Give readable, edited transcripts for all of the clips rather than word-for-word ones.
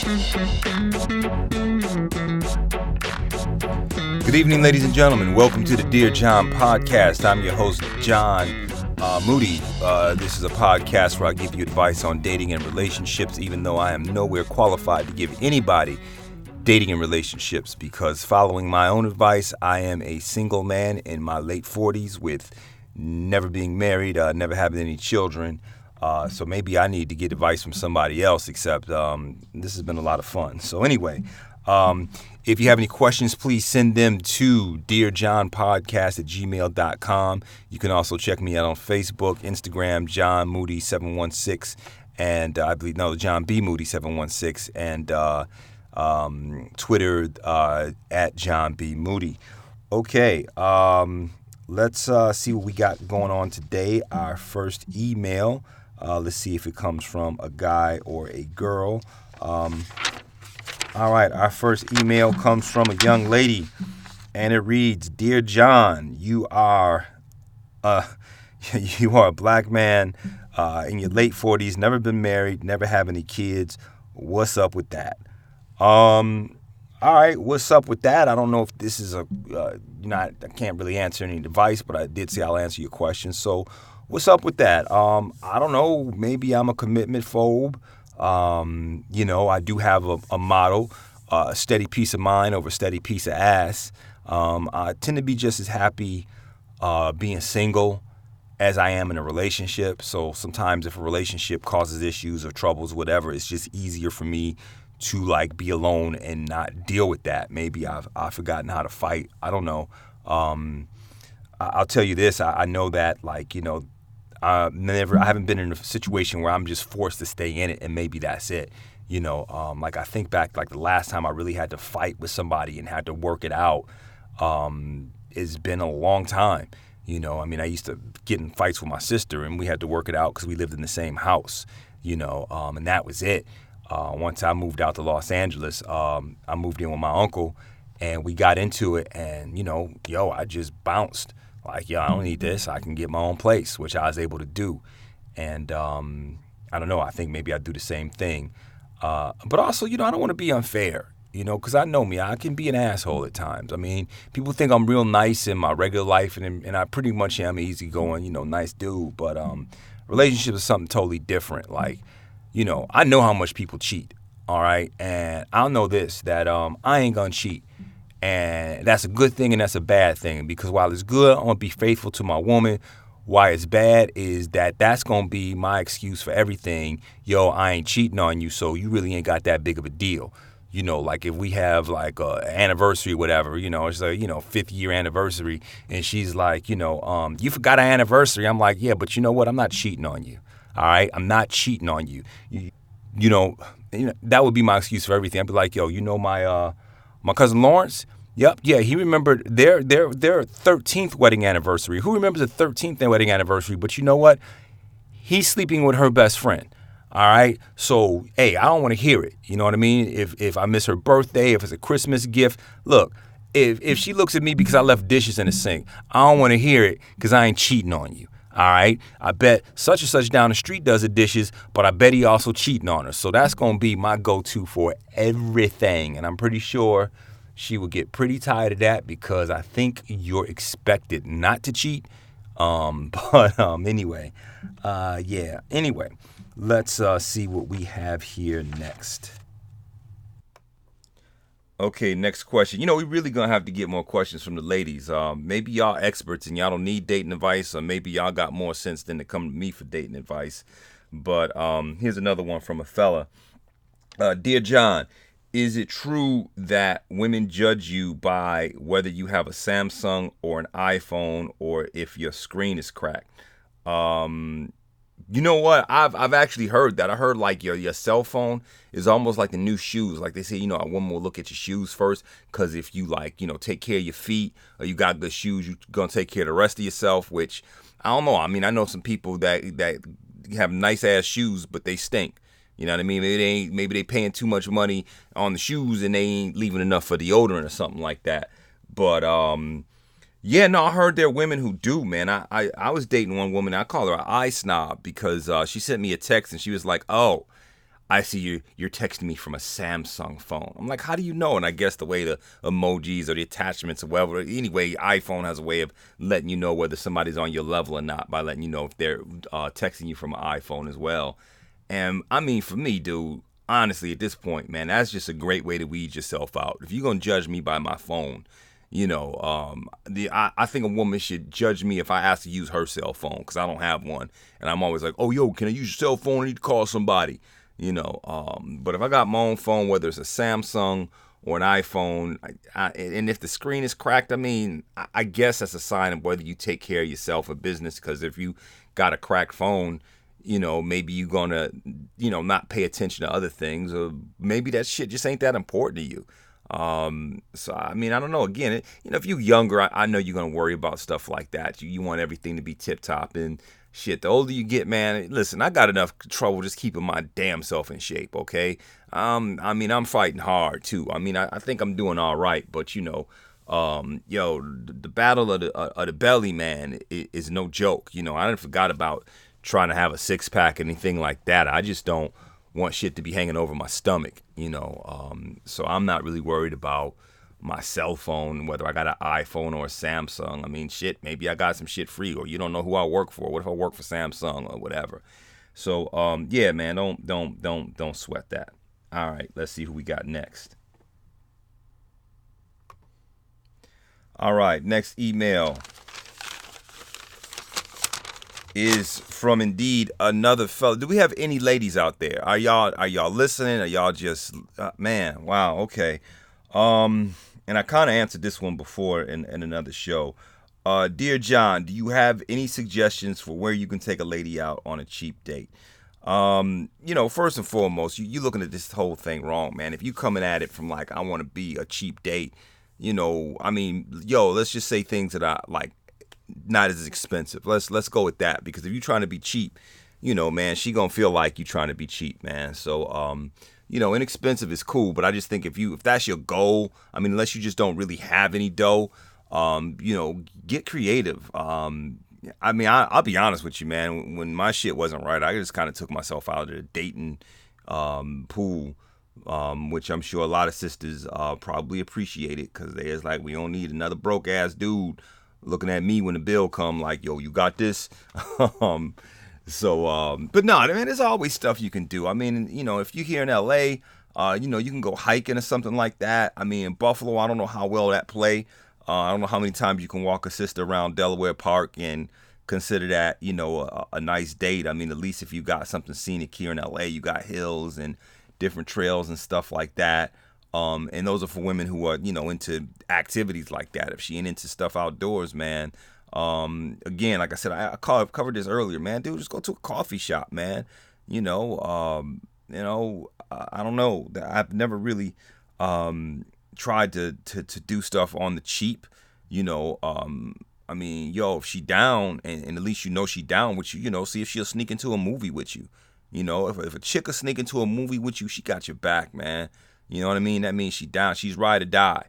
Good evening, ladies and gentlemen. Welcome to the Dear John podcast. I'm your host, John Moody. This is a podcast where I give you advice on dating and relationships, even though I am nowhere qualified to give anybody dating and relationships, because following my own advice, I am a single man in my late 40s with never being married, never having any children. So maybe I need to get advice from somebody else, except this has been a lot of fun. So anyway, if you have any questions, please send them to dearjohnpodcast@gmail.com. You can also check me out on Facebook, Instagram, John Moody 716, and I believe, no, John B. Moody 716, and Twitter at John B. Moody. Okay, let's see what we got going on today. Our first email, let's see if it comes from a guy or a girl. All right, our first email comes from a young lady, and it reads, "Dear John, you are a black man in your late 40s, never been married, never have any kids. What's up with that?" All right, what's up with that? I don't know if this is I can't really answer any advice, but I did say I'll answer your question. So what's up with that? I don't know. Maybe I'm a commitment phobe. I do have a motto, a steady piece of mind over a steady piece of ass. I tend to be just as happy being single as I am in a relationship. So sometimes if a relationship causes issues or troubles, whatever, it's just easier for me to be alone and not deal with that. Maybe I've forgotten how to fight. I don't know. I'll tell you this. I know that I haven't been in a situation where I'm just forced to stay in it, and maybe that's it. I think back the last time I really had to fight with somebody and had to work it out. It's been a long time. I used to get in fights with my sister, and we had to work it out because we lived in the same house. And that was it. Once I moved out to Los Angeles, I moved in with my uncle, and we got into it, and I just bounced. I don't need this. I can get my own place, which I was able to do. And I don't know. I think maybe I'd do the same thing. But also, I don't want to be unfair, because I know me. I can be an asshole at times. I mean, people think I'm real nice in my regular life, and I pretty much am an easygoing, nice dude. But relationships is something totally different. I know how much people cheat, all right? And I'll know this, that I ain't going to cheat. And that's a good thing and that's a bad thing, because while it's good, I'm going to be faithful to my woman. Why it's bad is that's going to be my excuse for everything. I ain't cheating on you, so you really ain't got that big of a deal. If we have an anniversary or whatever, it's 5th year anniversary, and she's like, you forgot our anniversary. I'm like, yeah, but you know what? I'm not cheating on you. All right? I'm not cheating on you. That would be my excuse for everything. I'd be like, my cousin Lawrence, yep, yeah, he remembered their 13th wedding anniversary. Who remembers the 13th wedding anniversary? But you know what? He's sleeping with her best friend. All right? So, hey, I don't want to hear it. You know what I mean? If I miss her birthday, if it's a Christmas gift, look, if she looks at me because I left dishes in the sink, I don't want to hear it because I ain't cheating on you. All right, I bet such and such down the street does the dishes, but I bet he also cheating on her. So that's going to be my go-to for everything. And I'm pretty sure she will get pretty tired of that, because I think you're expected not to cheat. Anyway, Anyway, let's see what we have here next. Okay, next question. We really going to have to get more questions from the ladies. Maybe y'all experts and y'all don't need dating advice, or maybe y'all got more sense than to come to me for dating advice. But here's another one from a fella. Dear John, is it true that women judge you by whether you have a Samsung or an iPhone, or if your screen is cracked? You know what? I've actually heard that. I heard your cell phone is almost like the new shoes. Like they say, a woman will look at your shoes first, because if you take care of your feet, or you got good shoes, you're gonna take care of the rest of yourself. Which I don't know. I mean, I know some people that have nice ass shoes, but they stink. You know what I mean? Maybe they paying too much money on the shoes and they ain't leaving enough for deodorant or something like that. But yeah, no, I heard there are women who do, man. I was dating one woman. I call her an eye snob because she sent me a text and she was like, "Oh, I see you're texting me from a Samsung phone. I'm like, how do you know? And I guess the way the emojis or the attachments or whatever. Anyway, iPhone has a way of letting you know whether somebody's on your level or not by letting you know if they're texting you from an iPhone as well. And I mean, for me, dude, honestly, at this point, man, that's just a great way to weed yourself out. If you're gonna judge me by my phone, I think a woman should judge me if I ask to use her cell phone because I don't have one, and I'm always like, oh, yo, can I use your cell phone? I need to call somebody. But if I got my own phone, whether it's a Samsung or an iPhone, and if the screen is cracked, I mean, I guess that's a sign of whether you take care of yourself or business. Because if you got a cracked phone, maybe you're gonna, not pay attention to other things, or maybe that shit just ain't that important to you. So I mean, I don't know. Again, if you're younger, I know you're gonna worry about stuff like that. You want everything to be tip top and shit. The older you get, man, listen, I got enough trouble just keeping my damn self in shape. Okay, I mean, I'm fighting hard too. I mean, I think I'm doing all right, but the battle of the belly, man, is no joke. I didn't forgot about trying to have a six pack, anything like that. I just don't want shit to be hanging over my stomach, so I'm not really worried about my cell phone, whether I got an iPhone or a Samsung. I mean, shit, maybe I got some shit free, or you don't know who I work for. What if I work for Samsung or whatever? So, yeah, man, don't sweat that. All right, let's see who we got next. All right, next email is from indeed another fella. Do we have any ladies out there? Are y'all listening? Are y'all just man? Wow. Okay. And I kind of answered this one before in another show. Dear John, do you have any suggestions for where you can take a lady out on a cheap date? First and foremost, you looking at this whole thing wrong, man. If you coming at it from like I want to be a cheap date, I mean, let's just say things that I like not as expensive. Let's go with that, because if you're trying to be cheap, man, she gonna feel like you trying to be cheap, man. So inexpensive is cool, but I just think if that's your goal, I mean, unless you just don't really have any dough, get creative. I mean, I'll be honest with you, man. When my shit wasn't right, I just kind of took myself out of the dating pool, which I'm sure a lot of sisters probably appreciate it, because they is like, we don't need another broke ass dude looking at me when the bill come like, yo, you got this. But no, I mean, there's always stuff you can do. I mean, if you're here in LA, you can go hiking or something like that. I mean, in Buffalo, I don't know how well that play. I don't know how many times you can walk a sister around Delaware Park and consider that, a nice date. I mean, at least if you got something scenic here in LA, you got hills and different trails and stuff like that. And those are for women who are, into activities like that. If she ain't into stuff outdoors, man. Again, like I said, I covered this earlier, man. Dude, just go to a coffee shop, man. I don't know. I've never really tried to do stuff on the cheap. I mean, if she down, and at least she down with you, see if she'll sneak into a movie with you. If a chick will sneak into a movie with you, she got your back, man. You know what I mean? That means she down. She's ride or die.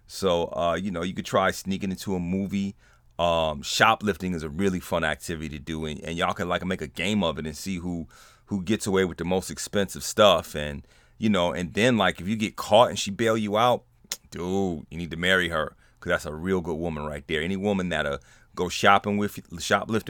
So, you could try sneaking into a movie. Shoplifting is a really fun activity to do, and y'all can like make a game of it and see who gets away with the most expensive stuff. And and then like if you get caught and she bail you out, dude, you need to marry her, because that's a real good woman right there. Any woman that'll go shoplifting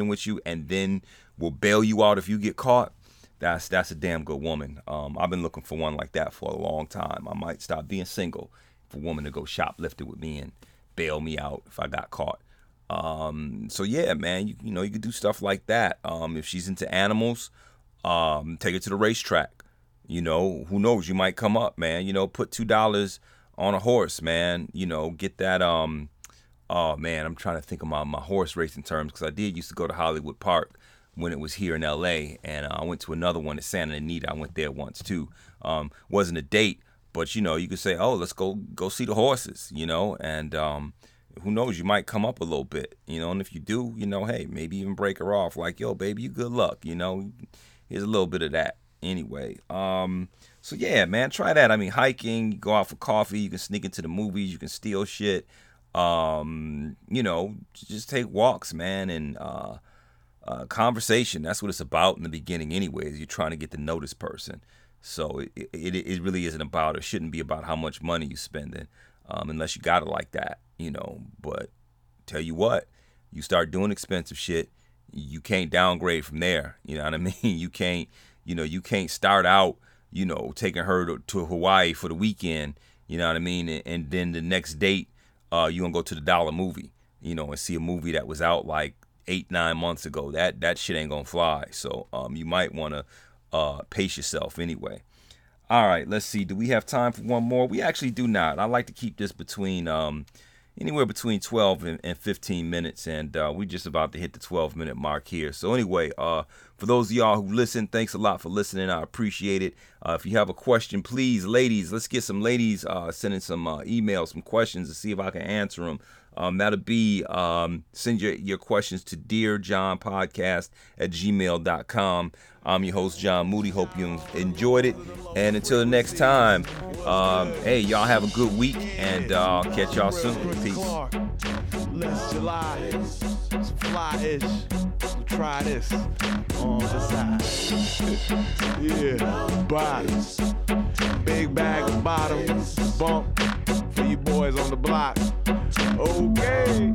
with you and then will bail you out if you get caught, that's a damn good woman. I've been looking for one like that for a long time. I might stop being single for a woman to go shoplifting with me and bail me out if I got caught. So yeah, man, you could do stuff like that. If she's into animals, take her to the racetrack. Who knows? You might come up, man. Put $2 on a horse, man. Get that. Oh man, I'm trying to think of my horse racing terms, because I did used to go to Hollywood Park when it was here in LA, and I went to another one in Santa Anita. I went there once too. Wasn't a date, but you could say, oh, let's go see the horses, and who knows, you might come up a little bit, and if you do, hey, maybe even break her off like, yo, baby, you good luck, here's a little bit of that anyway. So yeah, man, try that. I mean, hiking, go out for coffee, you can sneak into the movies, you can steal shit, just take walks, man, and conversation. That's what it's about in the beginning anyways. You're trying to get to know this person. So it really isn't about, or shouldn't be about, how much money you spending, unless you got it like that, But tell you what, you start doing expensive shit, you can't downgrade from there. You know what I mean? You can't start out, taking her to Hawaii for the weekend, you know what I mean? And then the next date, you gonna go to the dollar movie, and see a movie that was out like 8-9 months ago. That shit ain't gonna fly. So you might wanna pace yourself anyway. All right, let's see. Do we have time for one more? We actually do not. I like to keep this between anywhere between 12 and 15 minutes, and we're just about to hit the 12-minute mark here. So anyway, for those of y'all who listen, thanks a lot for listening. I appreciate it. If you have a question, please, ladies, let's get some ladies sending some emails, some questions to see if I can answer them. That'll be, send your questions to dearjohnpodcast@gmail.com. I'm your host, John Moody. Hope you enjoyed it. And until the next time, hey, y'all have a good week, and I'll catch y'all soon. Peace. Let's July, some fly-ish. Try this on the side. Yeah, bottoms. Big bag of bottoms. Bump for you boys on the block. Okay.